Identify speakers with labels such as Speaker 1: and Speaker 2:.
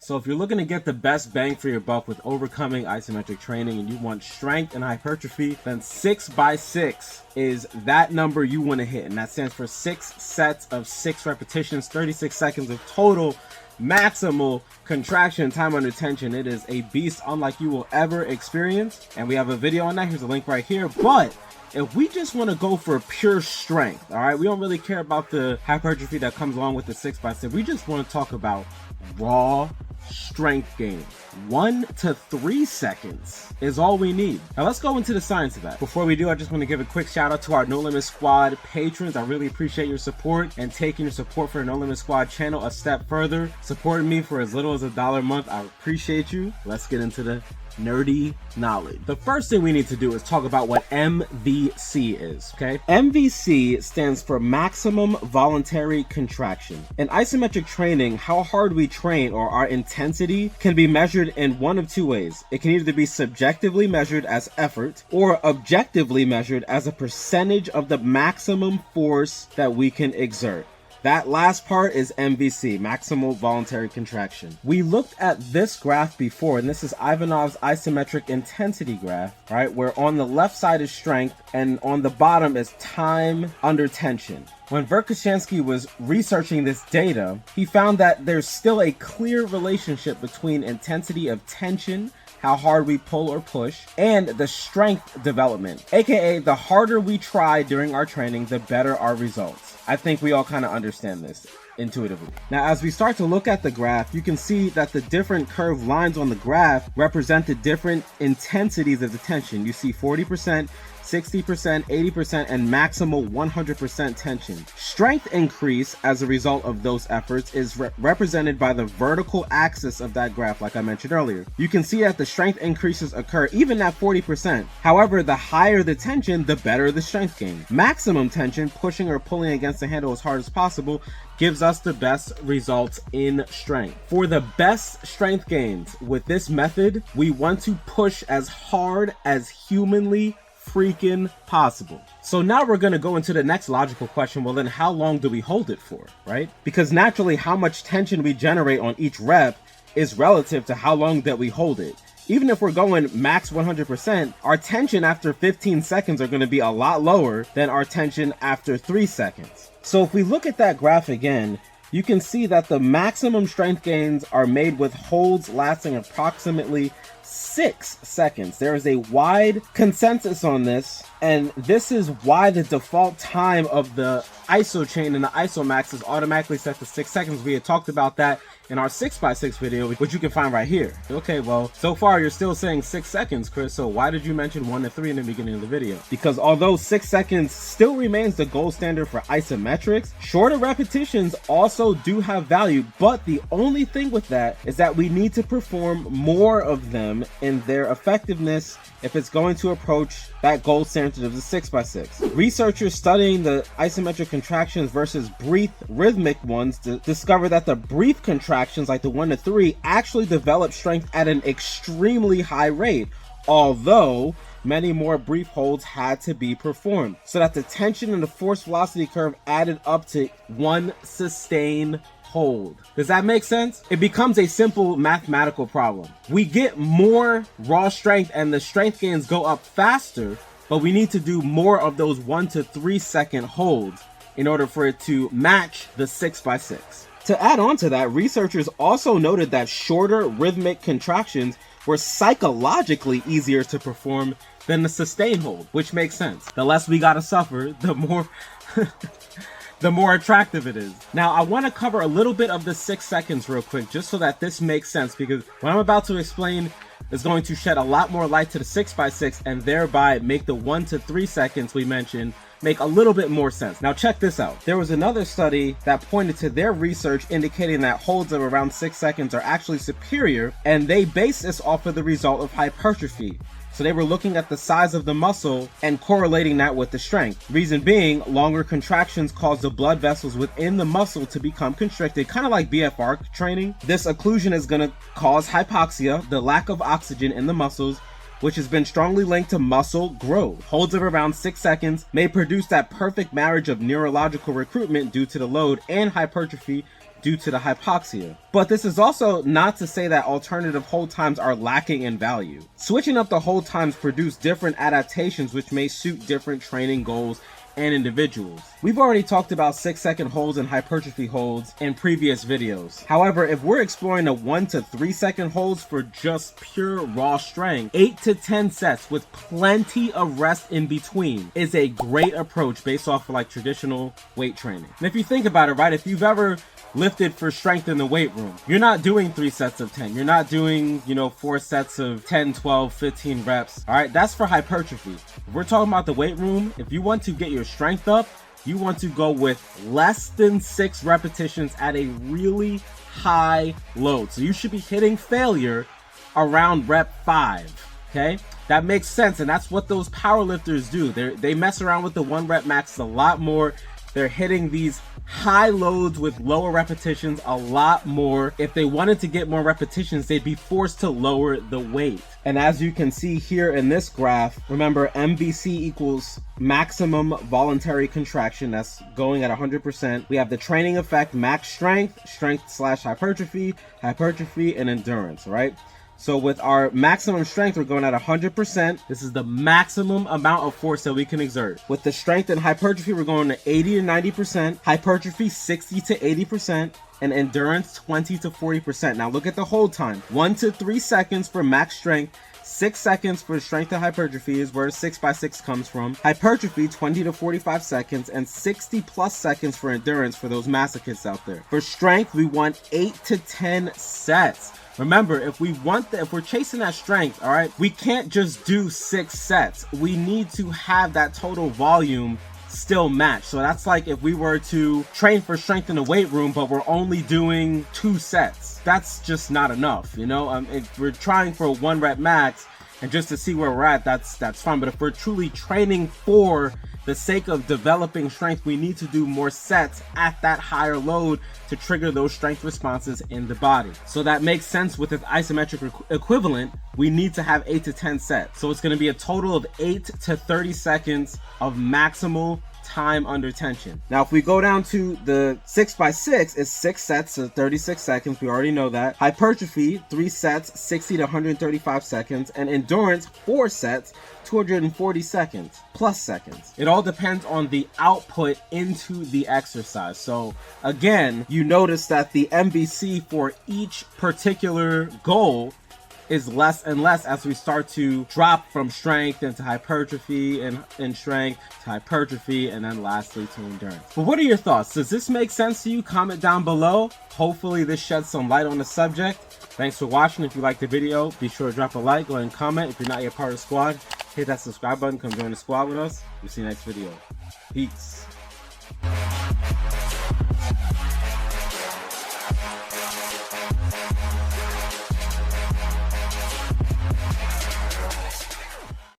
Speaker 1: So if you're looking to get the best bang for your buck with overcoming isometric training and you want strength and hypertrophy, then 6x6 is that number you want to hit. And that stands for 6 sets of 6 repetitions, 36 seconds of total maximal contraction time under tension. It is a beast unlike you will ever experience. And we have a video on that. Here's a link right here. But if we just want to go for pure strength, all right, we don't really care about the hypertrophy that comes along with the 6x6. We just want to talk about raw strength gain. 1 to 3 seconds is all we need. Now let's go into the science of that. Before we do, I just want to give a quick shout out to our NoLimitSquad patrons. I really appreciate your support and taking your support for the NoLimitSquad channel a step further. Supporting me for as little as $1 a month. I appreciate you. Let's get into the nerdy knowledge. The first thing we need to do is talk about what MVC is, okay? MVC stands for maximum voluntary contraction. In isometric training, how hard we train or our intensity can be measured in one of two ways. It can either be subjectively measured as effort or objectively measured as a percentage of the maximum force that we can exert. That last part is MVC, maximal voluntary contraction. We looked at this graph before, and this is Ivanov's isometric intensity graph, right? Where on the left side is strength, and on the bottom is time under tension. When Verkhoshansky was researching this data, he found that there's still a clear relationship between intensity of tension, how hard we pull or push, and the strength development, aka the harder we try during our training, the better our results. I think we all kind of understand this intuitively. Now, as we start to look at the graph, you can see that the different curved lines on the graph represent the different intensities of the tension. You see 40%, 60%, 80%, and maximal 100% tension. Strength increase as a result of those efforts is represented by the vertical axis of that graph, like I mentioned earlier. You can see that the strength increases occur even at 40%. However, the higher the tension, the better the strength gain. Maximum tension, pushing or pulling against the handle as hard as possible, gives us the best results in strength. For the best strength gains with this method, we want to push as hard as humanly freaking possible. So now we're going to go into the next logical question. Well, then how long do we hold it for, right? Because naturally, how much tension we generate on each rep is relative to how long that we hold it. Even if we're going max 100%, our tension after 15 seconds are going to be a lot lower than our tension after 3 seconds. So if we look at that graph again, you can see that the maximum strength gains are made with holds lasting approximately 6 seconds. There is a wide consensus on this, and this is why the default time of the ISO chain and the ISOmax is automatically set to 6 seconds. We had talked about that in our 6x6 video, which you can find right here. Okay, well, so far you're still saying 6 seconds, Chris, so why did you mention 1 to 3 in the beginning of the video? Because although 6 seconds still remains the gold standard for isometrics, shorter repetitions also do have value, but the only thing with that is that we need to perform more of them in their effectiveness if it's going to approach that gold standard of the 6x6. Researchers studying the isometric contractions versus brief rhythmic ones discover that the brief contractions, like the 1 to 3, actually develop strength at an extremely high rate, although many more brief holds had to be performed, so that the tension and the force velocity curve added up to one sustained hold. Does that make sense? It becomes a simple mathematical problem. We get more raw strength and the strength gains go up faster, but we need to do more of those 1 to 3 second holds in order for it to match the 6x6. To add on to that, researchers also noted that shorter rhythmic contractions were psychologically easier to perform than the sustained hold, which makes sense. The less we gotta suffer, the more the more attractive it is. Now, I want to cover a little bit of the 6 seconds real quick, just so that this makes sense, because what I'm about to explain is going to shed a lot more light to the 6x6 and thereby make the 1 to 3 seconds we mentioned make a little bit more sense. Now check this out. There was another study that pointed to their research indicating that holds of around 6 seconds are actually superior, and they based this off of the result of hypertrophy. So they were looking at the size of the muscle and correlating that with the strength. Reason being, longer contractions cause the blood vessels within the muscle to become constricted, kind of like BFR training. This occlusion is going to cause hypoxia, the lack of oxygen in the muscles, which has been strongly linked to muscle growth. Holds of around 6 seconds may produce that perfect marriage of neurological recruitment due to the load and hypertrophy due to the hypoxia. But this is also not to say that alternative hold times are lacking in value. Switching up the hold times produce different adaptations which may suit different training goals and individuals. We've already talked about 6-second holds and hypertrophy holds in previous videos. However, if we're exploring the 1 to 3 second holds for just pure raw strength, 8 to 10 sets with plenty of rest in between is a great approach based off of like traditional weight training. And if you think about it, right, if you've ever lifted for strength in the weight room, you're not doing 3 sets of 10. You're not doing, 4 sets of 10, 12, 15 reps. All right, that's for hypertrophy. If we're talking about the weight room, if you want to get your strength up, you want to go with less than 6 repetitions at a really high load. So you should be hitting failure around rep 5. Okay, that makes sense, and that's what those powerlifters do. They mess around with the 1 rep max a lot more. They're hitting these high loads with lower repetitions a lot more. If they wanted to get more repetitions, they'd be forced to lower the weight. And as you can see here in this graph, remember MVC equals maximum voluntary contraction. That's going at 100%. We have the training effect, max strength, strength/hypertrophy, hypertrophy, and endurance, right? So with our maximum strength, we're going at 100%. This is the maximum amount of force that we can exert. With the strength and hypertrophy, we're going to 80 to 90%, hypertrophy 60 to 80%, and endurance 20 to 40%. Now look at the hold time. 1 to 3 seconds for max strength, 6 seconds for strength and hypertrophy is where 6x6 comes from. Hypertrophy 20 to 45 seconds, and 60 plus seconds for endurance for those masochists out there. For strength, we want 8 to 10 sets. Remember, if we're chasing that strength, all right, we can't just do 6 sets. We need to have that total volume still match. So that's like if we were to train for strength in the weight room, but we're only doing 2 sets. That's just not enough, If we're trying for a 1 rep max and just to see where we're at, that's fine. But if we're truly training for the sake of developing strength, we need to do more sets at that higher load to trigger those strength responses in the body. So that makes sense. With its isometric equivalent, we need to have 8 to 10 sets. So it's going to be a total of 8 to 30 seconds of maximal time under tension. Now, if we go down to the 6x6, it's 6 sets of 36 seconds. We already know that. Hypertrophy, 3 sets, 60 to 135 seconds, and endurance, 4 sets, 240 seconds plus seconds. It all depends on the output into the exercise. So again, you notice that the MVC for each particular goal is less and less as we start to drop from strength into hypertrophy and strength to hypertrophy, and then lastly to endurance. But what are your thoughts? Does this make sense to you? Comment down below. Hopefully this sheds some light on the subject. Thanks for watching. If you liked the video, be sure to drop a like, go ahead and comment. If you're not yet part of the squad, hit that subscribe button, come join the squad with us. We'll see you next video. Peace.